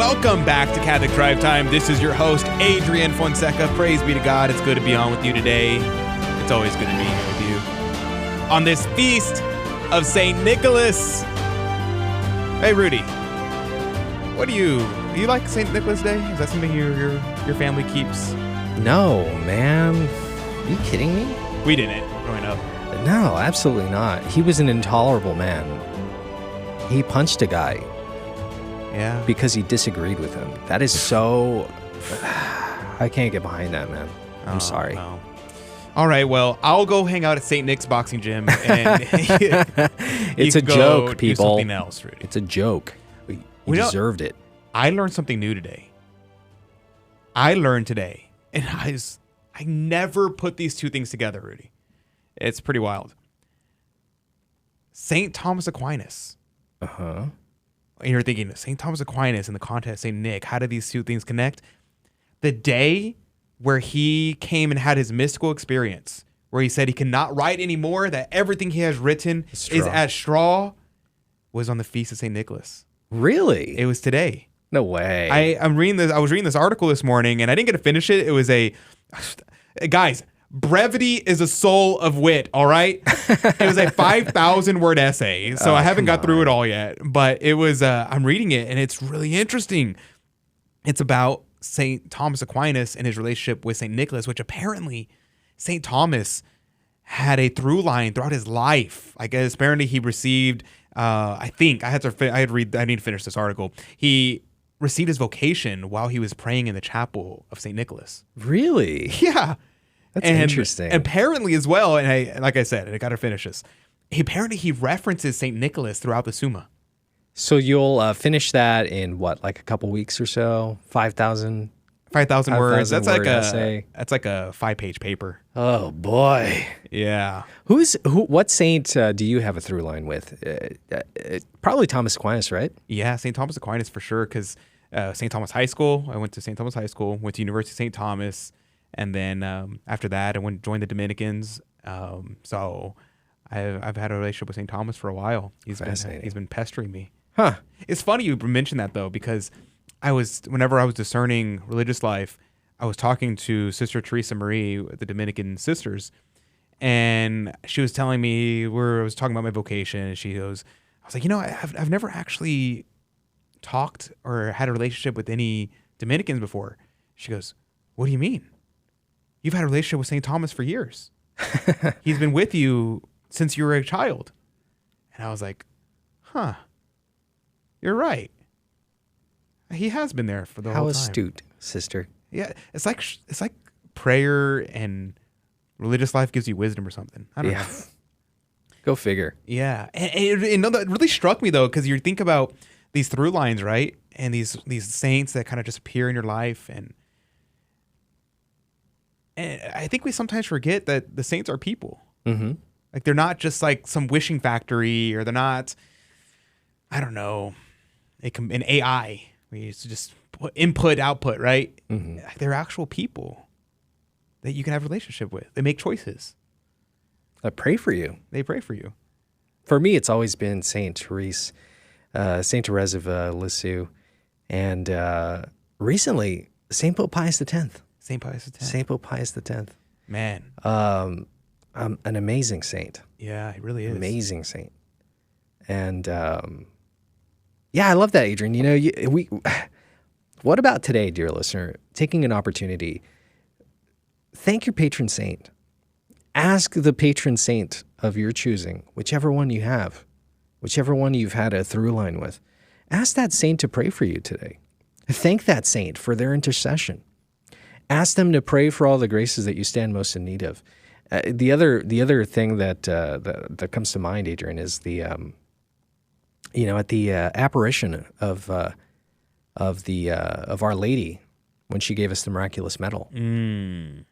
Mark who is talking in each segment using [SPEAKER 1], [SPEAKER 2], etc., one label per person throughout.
[SPEAKER 1] Welcome back to Catholic Drive Time. This is your host, Adrian Fonseca. Praise be to God. It's good to be on with you today. It's always good to be here with you. On this feast of St. Nicholas. Hey, Rudy. What do you like St. Nicholas Day? Is that something your family keeps?
[SPEAKER 2] No, man. Are you kidding me?
[SPEAKER 1] We didn't growing up.
[SPEAKER 2] No, absolutely not. He was an intolerable man. He punched a guy.
[SPEAKER 1] Yeah.
[SPEAKER 2] Because he disagreed with him. That is so... I can't get behind that, man. I'm sorry.
[SPEAKER 1] No. All right, well, I'll go hang out at St. Nick's boxing gym. And
[SPEAKER 2] it's a joke, people.
[SPEAKER 1] Do something else, Rudy.
[SPEAKER 2] It's a joke. You deserved it.
[SPEAKER 1] I learned something new today. And I never put these two things together, Rudy. It's pretty wild. St. Thomas Aquinas.
[SPEAKER 2] Uh-huh.
[SPEAKER 1] And you're thinking, St. Thomas Aquinas in the context of St. Nick, how do these two things connect? The day where he came and had his mystical experience, where he said he cannot write anymore, that everything he has written is as straw, was on the feast of St. Nicholas.
[SPEAKER 2] Really?
[SPEAKER 1] It was today.
[SPEAKER 2] No way.
[SPEAKER 1] I was reading this article this morning, and I didn't get to finish it. It was guys, brevity is a soul of wit, all right? It was a 5,000 word essay, so I haven't got through it all yet. But it was, I'm reading it, and it's really interesting. It's about St. Thomas Aquinas and his relationship with St. Nicholas, which apparently St. Thomas had a through line throughout his life. I guess apparently he received, I need to finish this article. He received his vocation while he was praying in the chapel of St. Nicholas.
[SPEAKER 2] Really?
[SPEAKER 1] Yeah.
[SPEAKER 2] That's interesting.
[SPEAKER 1] Apparently as well, and I got to finish this. He references St. Nicholas throughout the Summa.
[SPEAKER 2] So you'll finish that in what, like a couple weeks or so? 5,000
[SPEAKER 1] words. That's like
[SPEAKER 2] essay.
[SPEAKER 1] That's like a 5-page paper.
[SPEAKER 2] Oh boy.
[SPEAKER 1] Yeah.
[SPEAKER 2] What saint do you have a through line with? Probably Thomas Aquinas, right?
[SPEAKER 1] Yeah, St. Thomas Aquinas for sure. Because St. Thomas High School. I went to St. Thomas High School. Went to University of St. Thomas, and then after that, I joined the Dominicans. So I've had a relationship with St. Thomas for a while. He's been pestering me.
[SPEAKER 2] Huh.
[SPEAKER 1] It's funny you mentioned that though, because whenever I was discerning religious life, I was talking to Sister Teresa Marie, the Dominican sisters, and she was telling me I was talking about my vocation, and I was like, I've never actually talked or had a relationship with any Dominicans before. She goes, what do you mean? You've had a relationship with St. Thomas for years. He's been with you since you were a child. And I was like, huh. You're right. He has been there for the whole time. How
[SPEAKER 2] astute, sister.
[SPEAKER 1] Yeah, it's like prayer and religious life gives you wisdom or something. I don't know.
[SPEAKER 2] Go figure.
[SPEAKER 1] Yeah, and that really struck me though, because you think about these through lines, right? And these saints that kind of just appear in your life, and I think we sometimes forget that the saints are people.
[SPEAKER 2] Mm-hmm.
[SPEAKER 1] Like they're not just like some wishing factory, or they're not, I don't know, an AI. We used to just put input, output, right?
[SPEAKER 2] Mm-hmm.
[SPEAKER 1] They're actual people that you can have a relationship with. They make choices.
[SPEAKER 2] I pray for you.
[SPEAKER 1] They pray for you.
[SPEAKER 2] For me, it's always been Saint Therese of Lisieux, and recently Saint Pope Pius X.
[SPEAKER 1] Saint Pius X.
[SPEAKER 2] Saint Pope Pius X.
[SPEAKER 1] Man,
[SPEAKER 2] an amazing saint.
[SPEAKER 1] Yeah, he really is.
[SPEAKER 2] Amazing saint. And yeah, I love that, Adrian. What about today, dear listener? Taking an opportunity, thank your patron saint. Ask the patron saint of your choosing, whichever one you have, whichever one you've had a through line with. Ask that saint to pray for you today. Thank that saint for their intercession. Ask them to pray for all the graces that you stand most in need of. The other thing that comes to mind, Adrian, is the at the apparition of Our Lady when she gave us the miraculous medal.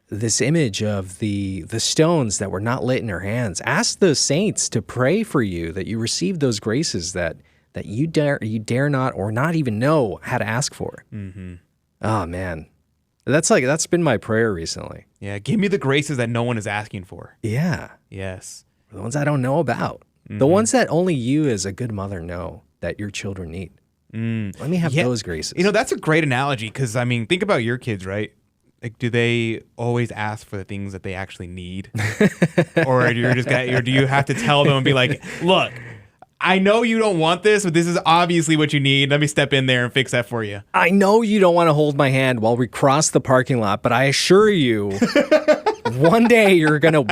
[SPEAKER 2] This image of the stones that were not lit in her hands. Ask the saints to pray for you that you receive those graces that you dare not or not even know how to ask for.
[SPEAKER 1] Mm-hmm.
[SPEAKER 2] Oh man, that's been my prayer recently.
[SPEAKER 1] Yeah, give me the graces that no one is asking for.
[SPEAKER 2] Yeah.
[SPEAKER 1] Yes.
[SPEAKER 2] The ones I don't know about. Mm-hmm. The ones that only you as a good mother know that your children need. Let me have those graces.
[SPEAKER 1] You know, that's a great analogy because, I mean, think about your kids, right? Like, do they always ask for the things that they actually need? Or do you have to tell them and be like, look, I know you don't want this, but this is obviously what you need. Let me step in there and fix that for you.
[SPEAKER 2] I know you don't want to hold my hand while we cross the parking lot, but I assure you, one day you're gonna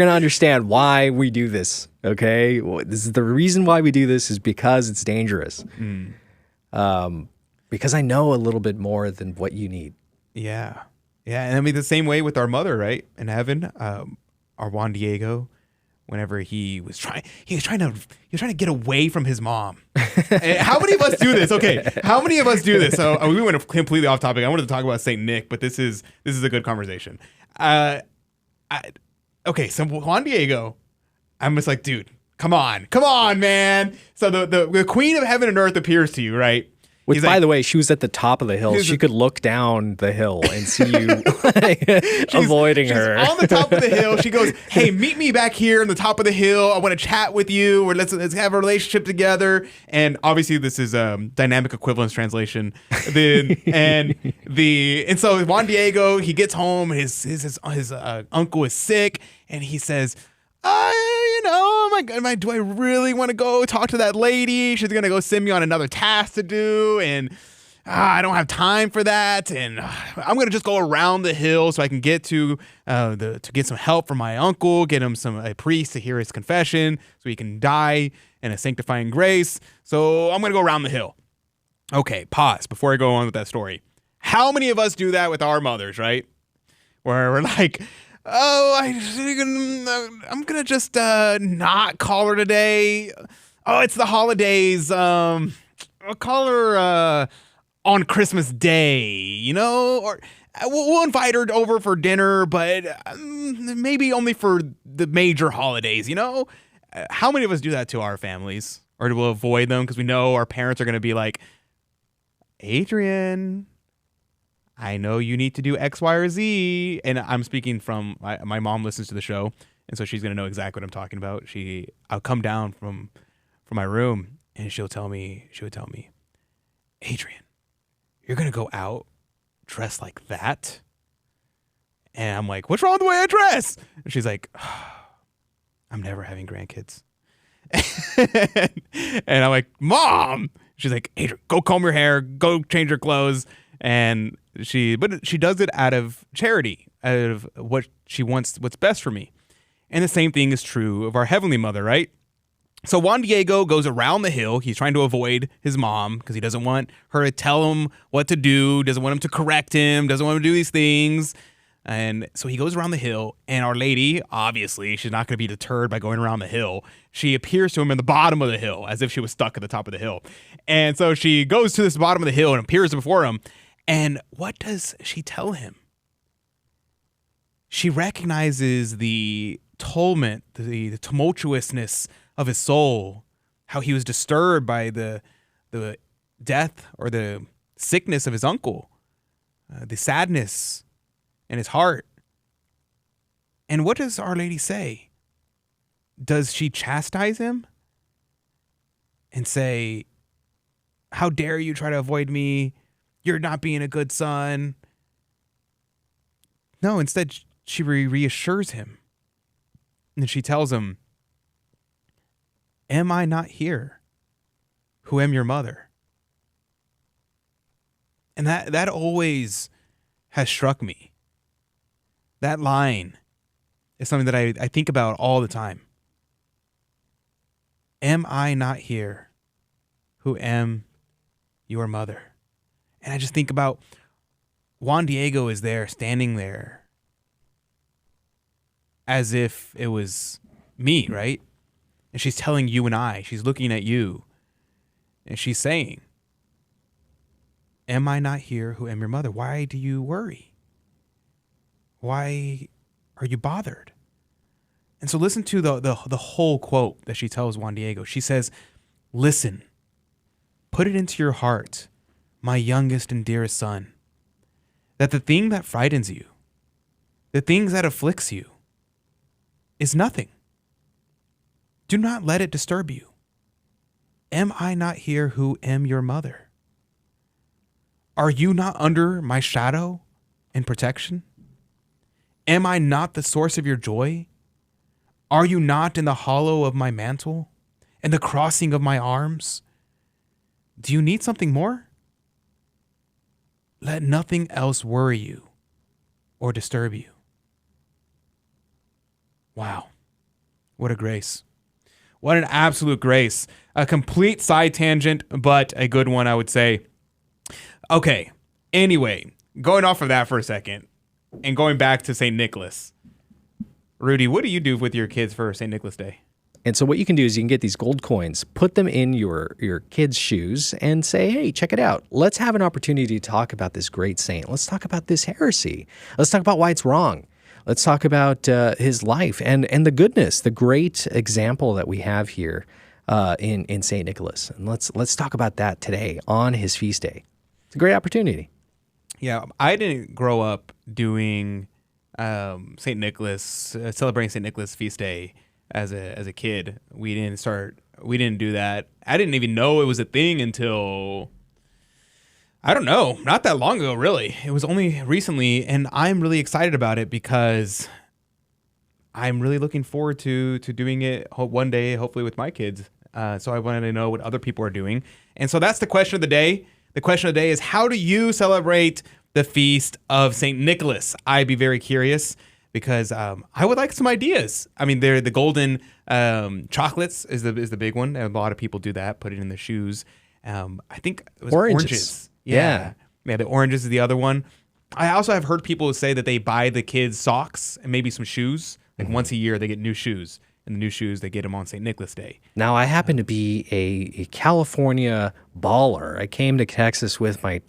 [SPEAKER 2] understand why we do this. Okay, this is the reason why we do this is because it's dangerous. Because I know a little bit more than what you need.
[SPEAKER 1] Yeah, and I mean the same way with our mother, right? In heaven, our Juan Diego. Whenever he was trying to get away from his mom. How many of us do this? Okay, how many of us do this? So we went completely off topic. I wanted to talk about Saint Nick, but this is a good conversation. Okay, so Juan Diego, I'm just like, dude, come on, man. So the Queen of Heaven and Earth appears to you, right?
[SPEAKER 2] Which, by the way, she was at the top of the hill. She could look down the hill and see you avoiding her.
[SPEAKER 1] On the top of the hill, she goes, hey, meet me back here on the top of the hill. I want to chat with you, or let's have a relationship together. And obviously, this is dynamic equivalence translation. And so Juan Diego, he gets home, his uncle is sick, and he says, do I really want to go talk to that lady? She's going to go send me on another task to do. And I don't have time for that. And I'm going to just go around the hill so I can get to get some help from my uncle, get him a priest to hear his confession so he can die in a sanctifying grace. So I'm going to go around the hill. Okay, pause before I go on with that story. How many of us do that with our mothers, right? Where we're like, I'm going to just not call her today. Oh, it's the holidays. I'll call her on Christmas Day, or we'll invite her over for dinner, but maybe only for the major holidays, How many of us do that to our families? Or do we avoid them because we know our parents are going to be like, Adrian, I know you need to do X, Y, or Z. And I'm speaking from my mom listens to the show, and so she's gonna know exactly what I'm talking about. I'll come down from my room, and she would tell me, Adrian, you're gonna go out dressed like that? And I'm like, what's wrong with the way I dress? And she's like, I'm never having grandkids. And I'm like, Mom. She's like, Adrian, go comb your hair, go change your clothes. And she does it out of charity, out of what she wants, what's best for me. And the same thing is true of our Heavenly Mother, right? So Juan Diego goes around the hill. He's trying to avoid his mom because he doesn't want her to tell him what to do, doesn't want him to correct him, doesn't want him to do these things. And so he goes around the hill, and Our Lady, obviously, she's not going to be deterred by going around the hill. She appears to him in the bottom of the hill as if she was stuck at the top of the hill. And so she goes to this bottom of the hill and appears before him. And what does she tell him? She recognizes the tumult, the tumultuousness of his soul, how he was disturbed by the death or the sickness of his uncle, the sadness in his heart. And what does Our Lady say? Does she chastise him and say, how dare you try to avoid me? You're not being a good son. No, instead, she reassures him. And she tells him, am I not here, who am your mother? And that always has struck me. That line is something that I think about all the time. Am I not here, who am your mother? And I just think about Juan Diego is there, standing there, as if it was me, right? And she's telling you and I, she's looking at you, and she's saying, am I not here who am your mother? Why do you worry? Why are you bothered? And so listen to the whole quote that she tells Juan Diego. She says, listen, put it into your heart, my youngest and dearest son, that the thing that frightens you, the things that afflicts you, is nothing. Do not let it disturb you. am I not here who am your mother? Are you not under my shadow and protection? Am I not the source of your joy? Are you not in the hollow of my mantle and the crossing of my arms? Do you need something more? Let nothing else worry you or disturb you. Wow. What a grace. What an absolute grace. A complete side tangent, but a good one, I would say. Okay. Anyway, going off of that for a second and going back to St. Nicholas. Rudy, what do you do with your kids for St. Nicholas Day?
[SPEAKER 2] And so what you can do is you can get these gold coins, put them in your kids' shoes, and say, hey, check it out. Let's have an opportunity to talk about this great saint. Let's talk about this heresy. Let's talk about why it's wrong. Let's talk about his life and the goodness, the great example that we have here in St. Nicholas. And let's talk about that today on his feast day. It's a great opportunity.
[SPEAKER 1] Yeah, I didn't grow up doing St. Nicholas, celebrating St. Nicholas feast day. As a kid, we didn't do that. I didn't even know it was a thing until, I don't know, not that long ago, really. It was only recently, and I'm really excited about it because I'm really looking forward to doing it one day, hopefully with my kids. So I wanted to know what other people are doing. And so that's the question of the day. The question of the day is, how do you celebrate the feast of St. Nicholas? I'd be very curious, because I would like some ideas. I mean, the golden chocolates is the big one. A lot of people do that, put it in their shoes. I think it was oranges. Yeah, the oranges is the other one. I also have heard people say that they buy the kids socks and maybe some shoes. Like once a year, they get new shoes. And the new shoes, they get them on St. Nicholas Day.
[SPEAKER 2] Now, I happen to be a California baller. I came to Texas with my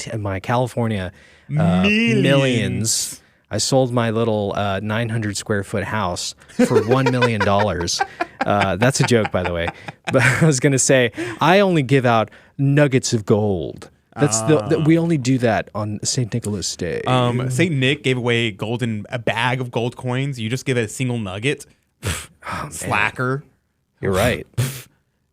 [SPEAKER 2] California millions. I sold my little 900 square foot house for $1 million. That's a joke, by the way. But I was going to say, I only give out nuggets of gold. We only do that on St. Nicholas Day.
[SPEAKER 1] St. Nick gave away a bag of gold coins. You just give it a single nugget. Slacker.
[SPEAKER 2] You're right.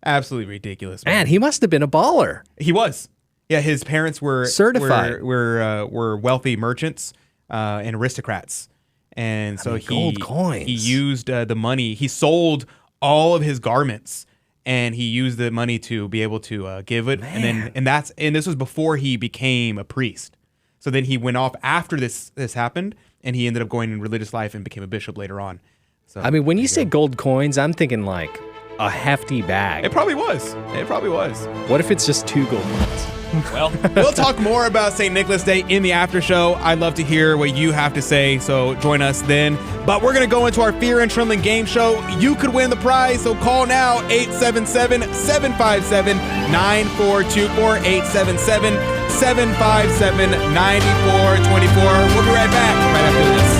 [SPEAKER 1] Absolutely ridiculous.
[SPEAKER 2] Man, he must have been a baller.
[SPEAKER 1] He was. Yeah, his parents were
[SPEAKER 2] certified.
[SPEAKER 1] Were wealthy merchants. And aristocrats, and so
[SPEAKER 2] gold coins.
[SPEAKER 1] He used the money. He sold all of his garments, and he used the money to be able to give it.
[SPEAKER 2] Man.
[SPEAKER 1] And this was before he became a priest. So then he went off after this happened, and he ended up going in religious life and became a bishop later on. So
[SPEAKER 2] I mean, when you say gold coins, I'm thinking like a hefty bag.
[SPEAKER 1] It probably was.
[SPEAKER 2] What if it's just 2 gold coins?
[SPEAKER 1] Well, we'll talk more about St. Nicholas Day in the after show. I'd love to hear what you have to say, so join us then. But we're going to go into our Fear and Trembling game show. You could win the prize, so call now, 877-757-9424, 877-757-9424. We'll be right back right after this.